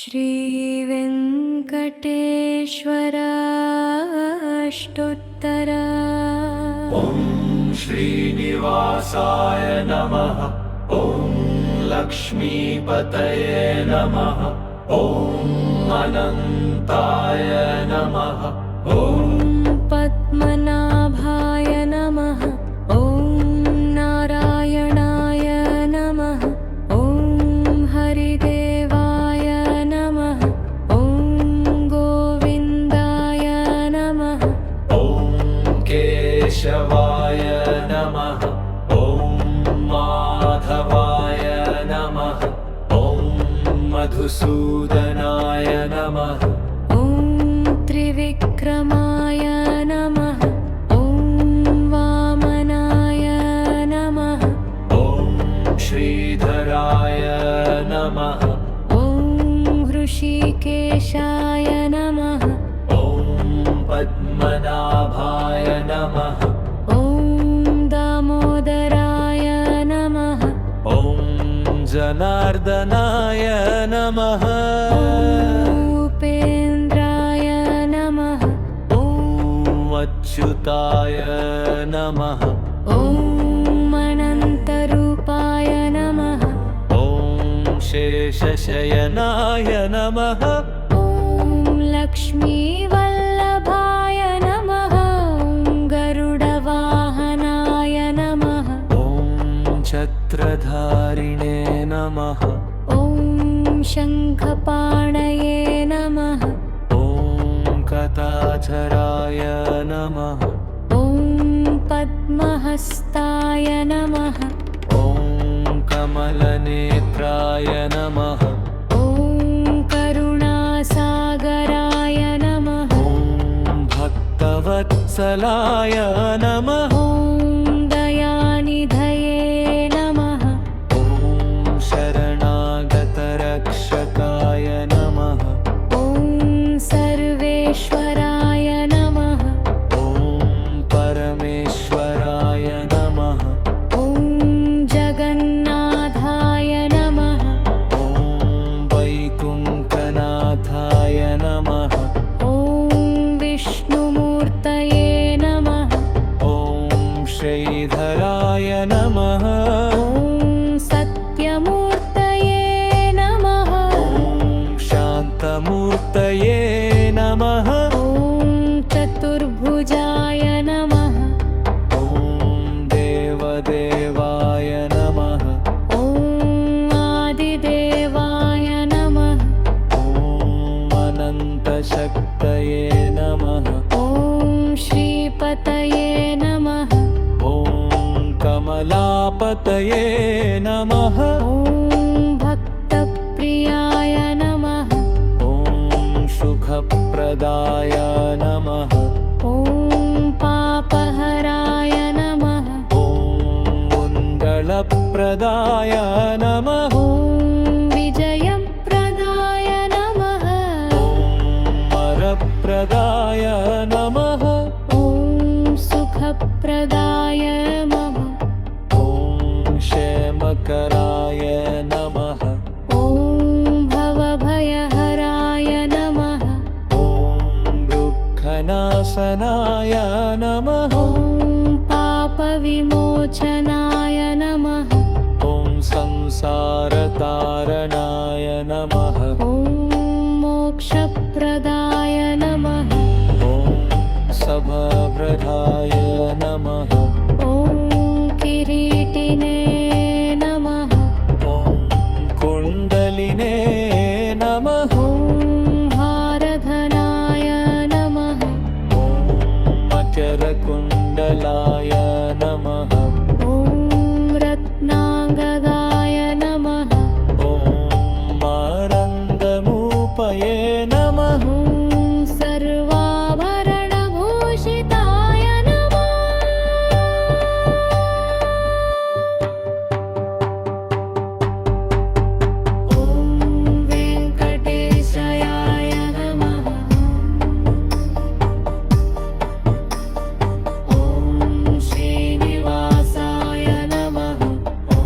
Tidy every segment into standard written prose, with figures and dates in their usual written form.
श्रीवेङ्कटेश्वराष्टोत्तर। ॐ श्रीनिवासाय नमः। ॐ लक्ष्मीपतये नमः। ॐ अनन्ताय नमः। ॐ पद्मनाभाय नमः। ॐ नारायणाय नमः। ॐ हरिदेवाय नमः। ॐ गोविन्दाय नमः। ॐ केशवाय नमः। ॐ माधवाय नमः। ॐ मधुसूदनाय नमः। ॐ त्रिविक्रमाय नमः। ॐ वामनाय नमः। ॐ श्रीधराय नमः। ॐ ऋषिकेशाय नमः। ॐ पद्मनाभाय नमः। ॐ दामोदराय नमः। ॐ जनार्दनाय नमः। उपेन्द्राय नमः। ॐ अच्युताय नमः। ॐ अनन्तरूपाय नमः। ॐ शेषशयनाय नमः। ॐ लक्ष्मीवल्लभाय नमः। ॐ गरुडवाहनाय नमः। ॐ छत्रधारिणे नमः। ॐ शङ्खपाणये नमः। ॐ कथाधराय नमः। ॐ पद्महस्ताय नमः। ॐ कमलनेत्राय नमः। ॐ करुणासागराय नमः। ॐ भक्तवत्सलाय नमः। ॐ दयानिधये नमः। ॐ शरणागतरक्षकाय नमः। ॐ सर्वेश्वराय नमः। ॐ परमेश्वराय नमः। ॐ जगन्नाथाय नमः। ॐ वैकुण्ठनाथाय नमः। ॐ विष्णुमूर्तये नमः। ॐ श्रीधराय नमः। ॐ सत्यमूर्तये नमः। ॐ शान्तमूर्तये नमः। ॐ चतुर्भुजाय नमः। ॐ देवदेवाय नमः। ॐ आदिदेवाय नमः। ॐ अनन्तशक्तये नमः। ॐ श्रीपतये नमः। ॐ कमलापतये नमः। ॐ भक्तप्रियाय नमः। ॐ सुखप्रदाय नमः। ॐ पापहराय नमः। ॐ मङ्गलप्रदाय नमः। ॐ विजयप्रदाय नमः। ॐ वरप्रदाय नमः। ॐ सुखप्रदाय नमः। ॐ क्षेमकराय नमः। ॐ भवभयहराय नमः। ॐ दुःखनाशनाय नमः। ॐ पापविमोचनाय नमः। ॐ संसारतारणाय नमः। ॐ मोक्षप्रदाय नमः। ॐ सभप्रदाय नमः। ॐ किरीटिने नमः। ॐ कुण्डलिने नमः। ॐ हारधनाय नमः। ॐ मकरकुण्डलाय नमः। ॐ रत्नाङ्गदाय नमः। ॐ मारङ्गमूपये नमः। ॐ सर्वाभरणभूषिताय नमः। ॐ वेङ्कटेशाय नमः। ॐ श्रीनिवासाय नमः। ॐ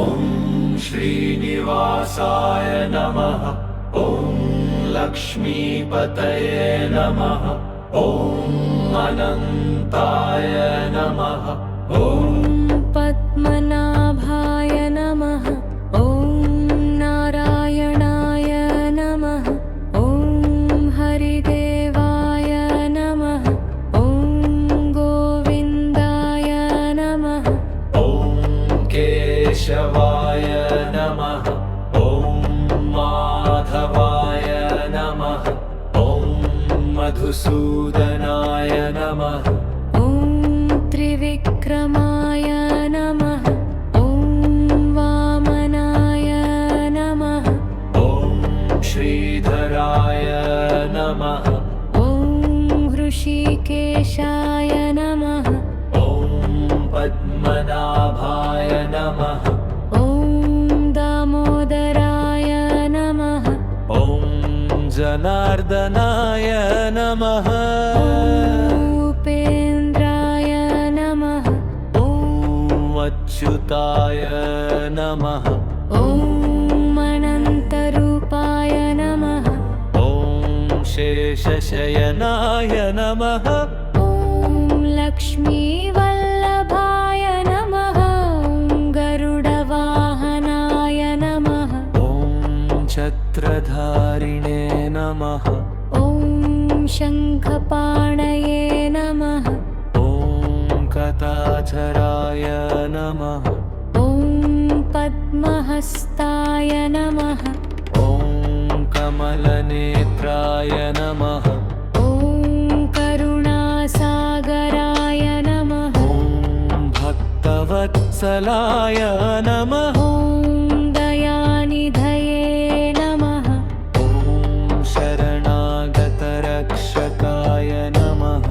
ॐ श्रीनिवासाय नमः ॐ लक्ष्मीपतये नमः ॐ अनन्ताय नमः ॐ पद्मनाभाय नमः ॐ नारायणाय नमः ॐ हरिदेवाय नमः ॐ गोविन्दाय नमः ॐ केशवाय नमः ॐ माधवाय नमः ॐ मधुसूदनाय नमः ॐ त्रिविक्रमाय नमः ॐ वामनाय नमः ॐ श्रीधराय नमः ॐ हृषीकेशाय नमः ॐ पद्मनाभाय नमः ॐ दामोदराय नमः ॐ जनार्दनाय नमः उपेन्द्राय नमः ॐ अच्युताय नमः ॐ अनन्तरूपाय नमः ॐ शेषशयनाय नमः ॐ लक्ष्मीवल्लभाय नमः ॐ गरुडवाहनाय नमः ॐ छत्रधारिणे नमः ॐ शङ्खपाणये नमः ॐ कथाचराय नमः ॐ पद्महस्ताय नमः ॐ कमलनेत्राय नमः ॐ करुणासागराय नमः ॐ भक्तवत्सलाय नमः ॐ दयानिधये नमः ॐ शरणागतरक्षकाय नमः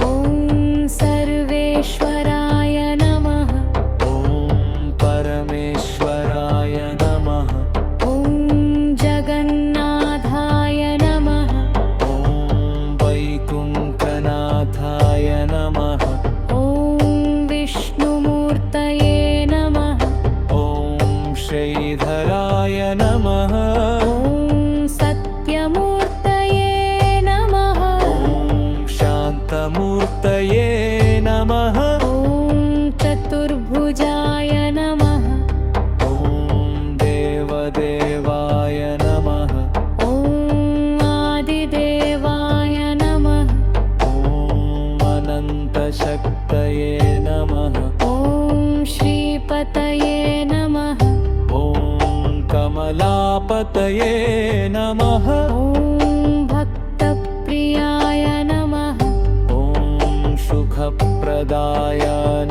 ॐ सर्वेश्वराय नमः ॐ परमेश्वराय नमः ॐ जगन्नाथाय नमः ॐ वैकुण्ठनाथाय नमः ॐ विष्णुमूर्तये नमः ॐ श्रीधराय नमः ॐ सत्यमूर्तये नमः ॐ शान्तमूर्तये नमः ॐ चतुर्भुजाय नमः ॐ देवदेवाय नमः ॐ आदिदेवाय नमः ॐ अनन्तशक्तये नमः ॐ श्रीपतये नमः ॐ कमलापतये नमः ॐ भक्तप्रियाय नमः ॐ सुखप्रदाय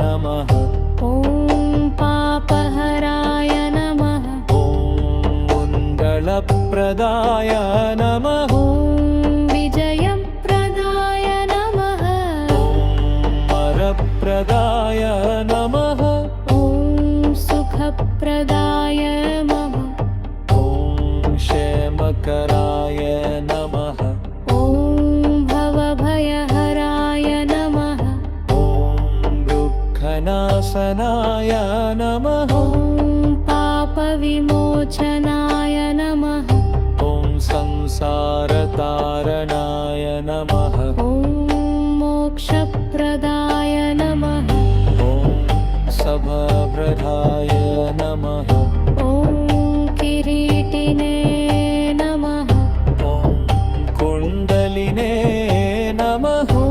नमः ॐ पापहराय नमः ॐ मङ्गलप्रदाय नमः ॐ विजयप्रदाय नमः ॐ वरप्रदाय नमः ॐ सुखप्रदाय नमः ॐ क्षेमकराय नमः ॐ भवभयहराय नमः ॐ दुःखनाशनाय नमः ॐ पापविमोचनाय नमः ॐ संसारतारणाय नमः ॐ मोक्षप्रदाय नमः ॐ सभाप्रदाय नमः ॐ किरीटिने नमः ॐ कुण्डलिने नमः ॐ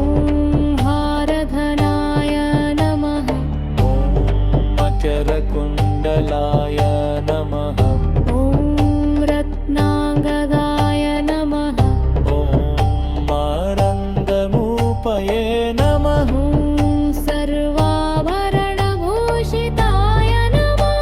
हारधनाय नमः ॐ मकरकुण्डलाय नमः ॐ रत्नाङ्गदाय नमः ॐ मारङ्गमूपये नमः ॐ सर्वाभरणभूषिताय नमः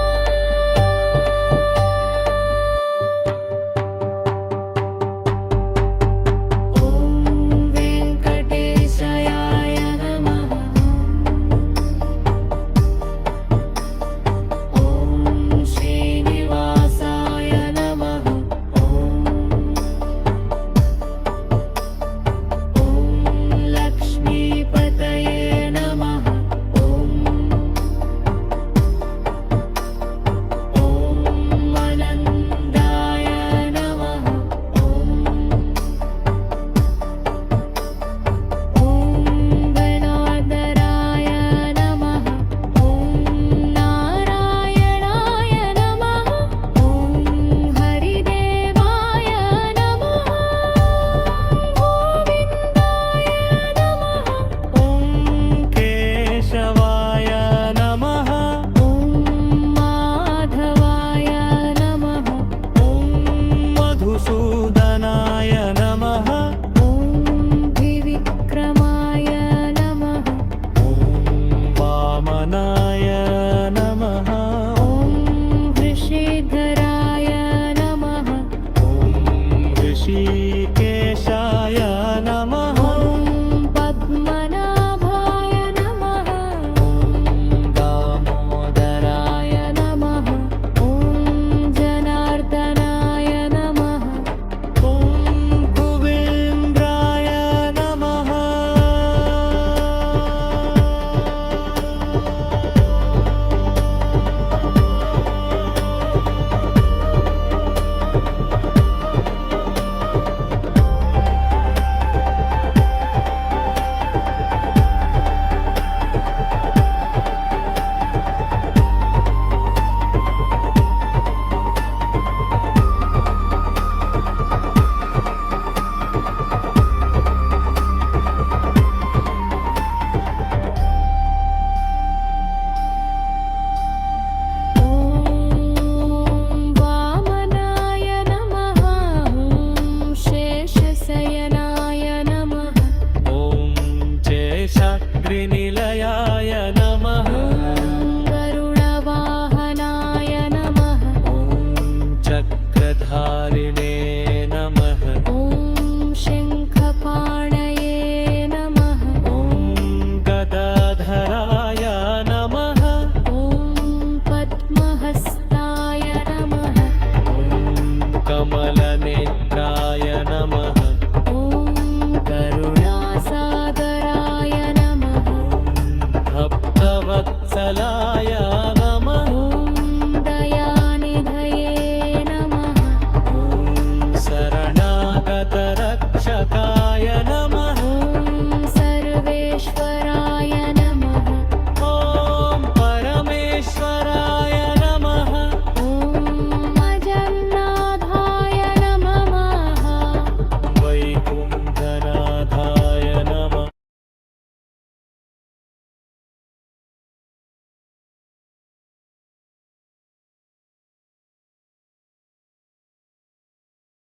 विठलाय